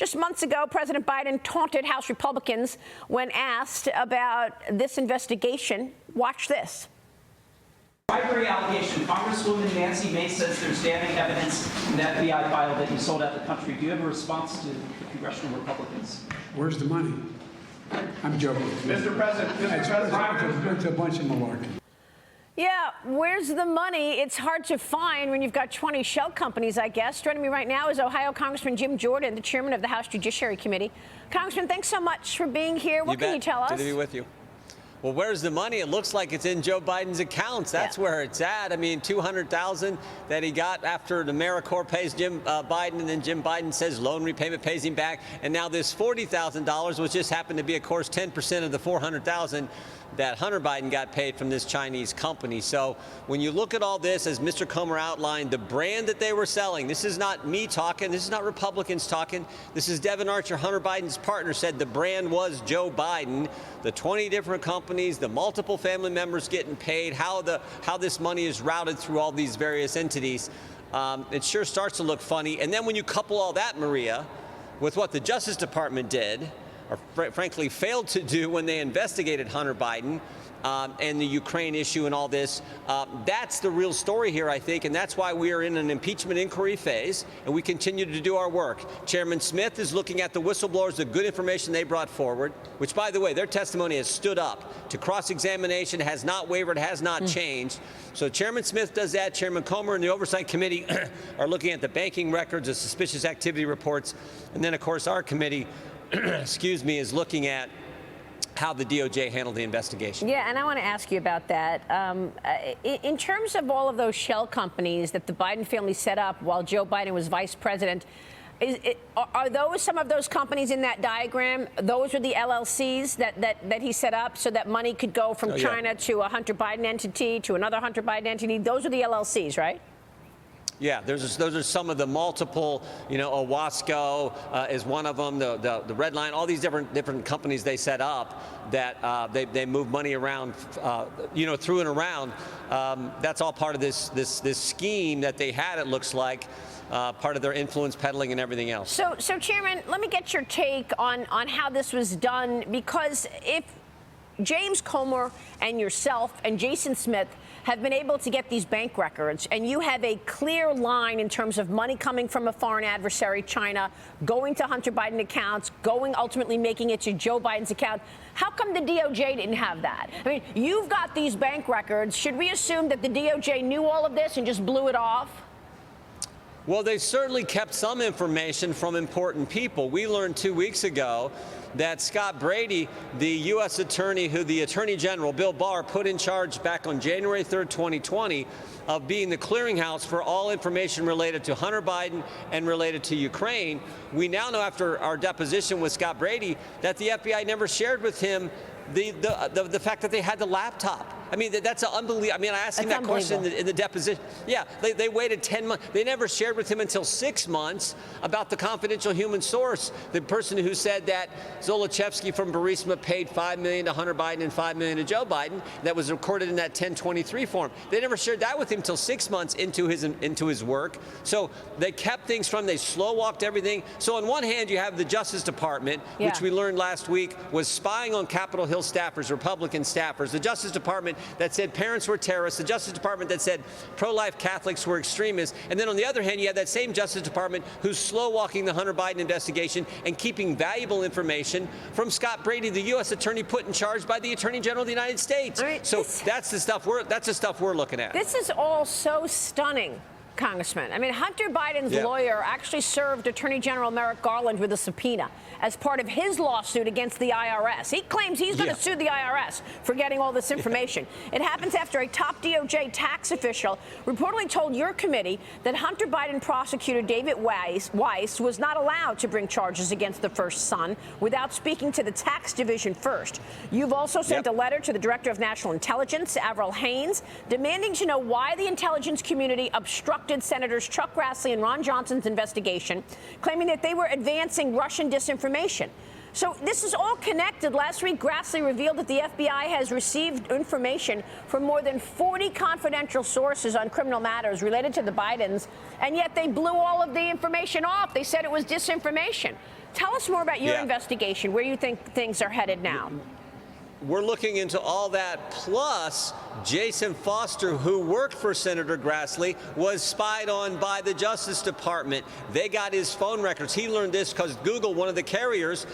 Just months ago, President Biden taunted House Republicans when asked about this investigation. Watch this. Bribery allegation. Congresswoman Nancy Mace says there's damning evidence in the FBI file that you sold out the country. Do you have a response to the congressional Republicans? Where's the money? I'm joking. Mr. President, it's a bunch of malarkey. Yeah, where's the money? It's hard to find when you've got 20 shell companies, I guess. Joining me right now is Ohio Congressman Jim Jordan, the chairman of the House Judiciary Committee. Congressman, thanks so much for being here. What can you tell us? Good to be with you. Well, where's the money? It looks like it's in Joe Biden's accounts. That's where it's at. I mean, $200,000 that he got after the AmeriCorps pays Jim Biden, and then Jim Biden says loan repayment pays him back. And now this $40,000, which just happened to be, of course, 10% of the $400,000 that Hunter Biden got paid from this Chinese company. So when you look at all this, as Mr. Comer outlined, the brand that they were selling, this is not me talking, this is not Republicans talking, this is Devin Archer, Hunter Biden's partner, said the brand was Joe Biden. The 20 different companies, the multiple family members getting paid, how this money is routed through all these various entities, it sure starts to look funny. And then when you couple all that, Maria, with what the Justice Department did, or frankly failed to do when they investigated Hunter Biden and the Ukraine issue and all this, that's the real story here, I think, and that's why we are in an impeachment inquiry phase, and we continue to do our work. Chairman Smith is looking at the whistleblowers, the good information they brought forward, which, by the way, their testimony has stood up to cross-examination, has not wavered, has not changed. So Chairman Smith does that. Chairman Comer and the Oversight Committee are looking at the banking records, the suspicious activity reports, and then, of course, our committee excuse me, is looking at how the DOJ handled the investigation. Yeah, and I want to ask you about that. In terms of all of those shell companies that the Biden family set up while Joe Biden was vice president, are those some of those companies in that diagram? Those are the LLCs that he set up so that money could go from China to a Hunter Biden entity to another Hunter Biden entity? Those are the LLCs, right? Yeah, those are some of the multiple, Owasco is one of them, the Red Line, all these different companies they set up that they move money around, through and around. That's all part of this scheme that they had, it looks like, part of their influence peddling and everything else. So Chairman, let me get your take on how this was done, because if James Comer and yourself and Jason Smith have been able to get these bank records, and you have a clear line in terms of money coming from a foreign adversary, China, going to Hunter Biden accounts, ultimately making it to Joe Biden's account, how come the DOJ didn't have that? I mean, you've got these bank records. Should we assume that the DOJ knew all of this and just blew it off? Well, they certainly kept some information from important people. We learned 2 weeks ago that Scott Brady, the U.S. attorney who the Attorney General, Bill Barr, put in charge back on January 3rd, 2020, of being the clearinghouse for all information related to Hunter Biden and related to Ukraine. We now know, after our deposition with Scott Brady, that the FBI never shared with him the fact that they had the laptop. I mean, that's unbelievable. I mean, I asked him that question in the deposition. Yeah, they waited 10 months. They never shared with him until 6 months about the confidential human source, the person who said that Zolochevsky from Burisma paid $5 million to Hunter Biden and $5 million to Joe Biden. That was recorded in that 1023 form. They never shared that with him until 6 months into his work. So they kept things from. They slow walked everything. So on one hand, you have the Justice Department, which we learned last week was spying on Capitol Hill staffers, Republican staffers. The Justice Department that said parents were terrorists, the Justice Department that said pro-life Catholics were extremists, and then on the other hand, you have that same Justice Department who's slow-walking the Hunter Biden investigation and keeping valuable information from Scott Brady, the U.S. attorney put in charge by the Attorney General of the United States. Right, so that's the stuff we're looking at. This is all so stunning, Congressman. I mean, Hunter Biden's lawyer actually served Attorney General Merrick Garland with a subpoena as part of his lawsuit against the IRS. He claims he's going to sue the IRS for getting all this information. It happens after a top DOJ tax official reportedly told your committee that Hunter Biden prosecutor David Weiss was not allowed to bring charges against the first son without speaking to the tax division first. You've also sent a letter to the Director of National Intelligence, Avril Haines, demanding to know why the intelligence community obstructed Senators Chuck Grassley and Ron Johnson's investigation, claiming that they were advancing Russian disinformation. So this is all connected. Last week, Grassley revealed that the FBI has received information from more than 40 confidential sources on criminal matters related to the Bidens, and yet they blew all of the information off. They said it was disinformation. Tell us more about your investigation, where you think things are headed now. We're looking into all that, plus Jason Foster, who worked for Senator Grassley, was spied on by the Justice Department. They got his phone records. He learned this because Google, one of the carriers,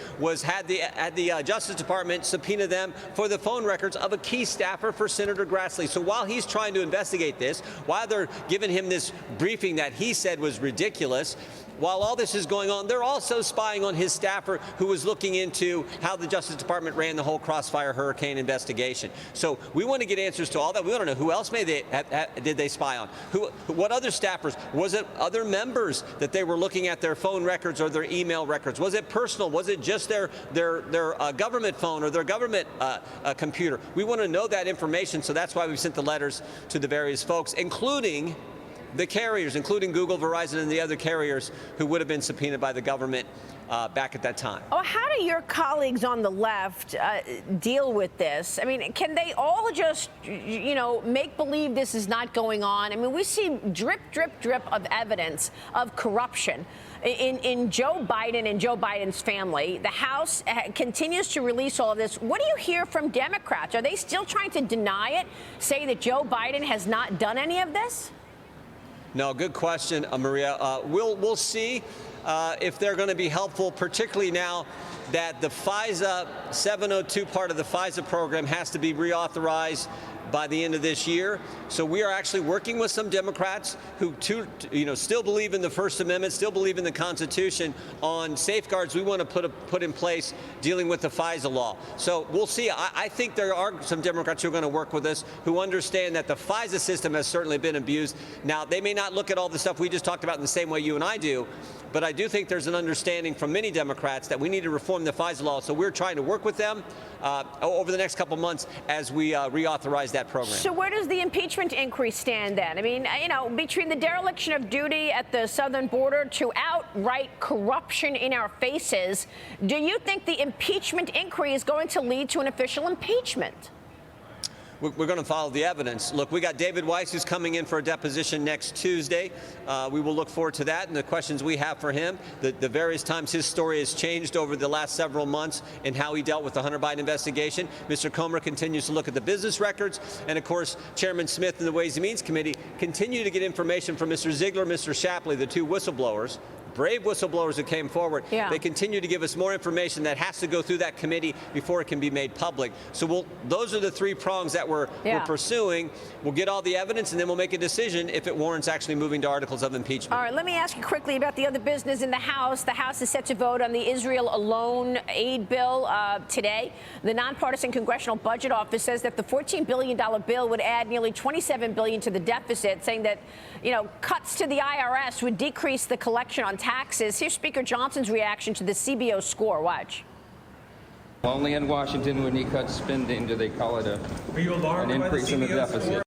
had the Justice Department subpoena them for the phone records of a key staffer for Senator Grassley. So while he's trying to investigate this, while they're giving him this briefing that he said was ridiculous, while all this is going on, they're also spying on his staffer who was looking into how the Justice Department ran the whole Crossfire Hurricane investigation. So we want to get answers to all that. We want to know who else did they spy on? What other staffers? Was it other members that they were looking at their phone records or their email records? Was it personal? Was it just their government phone or their government computer? We want to know that information, so that's why we sent the letters to the various folks, including the carriers, including Google, Verizon, and the other carriers who would have been subpoenaed by the government back at that time. Oh, how do your colleagues on the left deal with this? I mean, can they all just, make believe this is not going on? I mean, we see drip, drip, drip of evidence of corruption in Joe Biden and Joe Biden's family. The House continues to release all of this. What do you hear from Democrats? Are they still trying to deny it, say that Joe Biden has not done any of this? No, good question, Maria. We'll see if they're going to be helpful, particularly now that the FISA 702 part of the FISA program has to be reauthorized by the end of this year. So we are actually working with some Democrats who, still believe in the First Amendment, still believe in the Constitution, on safeguards we want to put in place dealing with the FISA law. So we'll see. I think there are some Democrats who are going to work with us who understand that the FISA system has certainly been abused. Now, they may not look at all the stuff we just talked about in the same way you and I do, but I do think there's an understanding from many Democrats that we need to reform the FISA law. So we're trying to work with them over the next couple months as we reauthorize that program. So where does the impeachment inquiry stand then? I mean, between the dereliction of duty at the southern border to outright corruption in our faces, do you think the impeachment inquiry is going to lead to an official impeachment? We're going to follow the evidence. Look, we got David Weiss, who's coming in for a deposition next Tuesday. We will look forward to that and the questions we have for him. The various times his story has changed over the last several months and how he dealt with the Hunter Biden investigation. Mr. Comer continues to look at the business records. And, of course, Chairman Smith and the Ways and Means Committee continue to get information from Mr. Ziegler and Mr. Shapley, the two whistleblowers. Brave whistleblowers who came forward. Yeah. They continue to give us more information that has to go through that committee before it can be made public. So those are the three prongs that we're pursuing. We'll get all the evidence, and then we'll make a decision if it warrants actually moving to articles of impeachment. All right, let me ask you quickly about the other business in the House. The House is set to vote on the Israel Alone Aid Bill today. The nonpartisan Congressional Budget Office says that the $14 billion bill would add nearly $27 billion to the deficit, saying that, cuts to the IRS would decrease the collection on taxes. Here's Speaker Johnson's reaction to the CBO score. Watch. Only in Washington, when you cut spending, do they call it an increase in the deficit.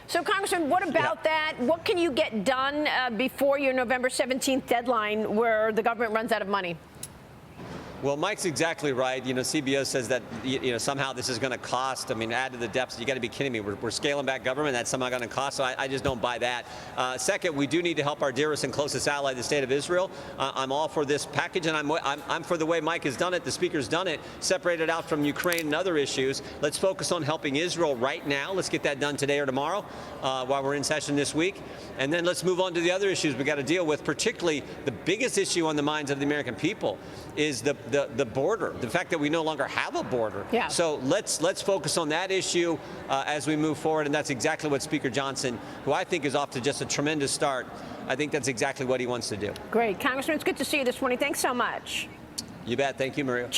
So, Congressman, what about that? What can you get done before your November 17th deadline where the government runs out of money? Well, Mike's exactly right. CBO says that, somehow this is going to cost. I mean, add to the deficit. You got to be kidding me. We're scaling back government. That's somehow going to cost. So I just don't buy that. Second, we do need to help our dearest and closest ally, the state of Israel. I'm all for this package, and I'm for the way Mike has done it. The Speaker's done it, separated out from Ukraine and other issues. Let's focus on helping Israel right now. Let's get that done today or tomorrow while we're in session this week. And then let's move on to the other issues we got to deal with, particularly the biggest issue on the minds of the American people is the border, the fact that we no longer have a border. Yeah. So let's focus on that issue as we move forward, and that's exactly what Speaker Johnson, who I think is off to just a tremendous start, I think that's exactly what he wants to do. Great. Congressman, it's good to see you this morning. Thanks so much. You bet. Thank you, Maria.